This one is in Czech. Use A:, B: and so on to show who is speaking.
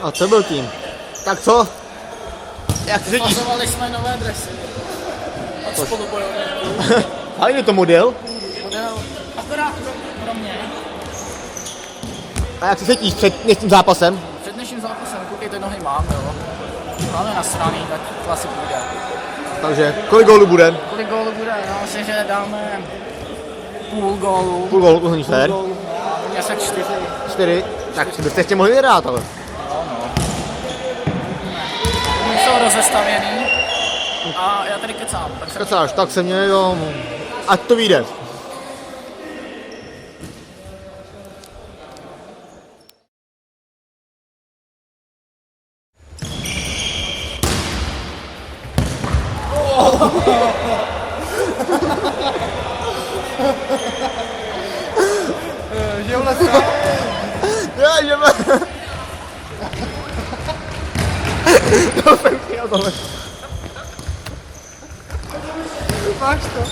A: A co byl tím? Tak co? Jak se cítíš?
B: Pozovali jsme nové dresy. Od spolubojovníků.
A: Fajný to model.
B: Model akorát pro mě.
A: A jak se cítíš před dnešním zápasem?
B: Před dnešním zápasem, koukejte, nohy mám, jo. Máme nasraný, tak to asi bude.
A: Takže kolik gólů bude?
B: Kolik gólů bude? Já myslím, že dáme půl gólu.
A: Půl gólu, to není fér.
B: Asi 4.
A: 4. Tak byste ještě mohli vyhrát, ale.
B: Jsou rozestavěný. A já tady kecám. Tak
A: Kecáš, tak se mě jo. Ať to vyjde.
C: Že vlastně...
A: Já jdeme. To jsem chtěl tohle.
C: Máš to?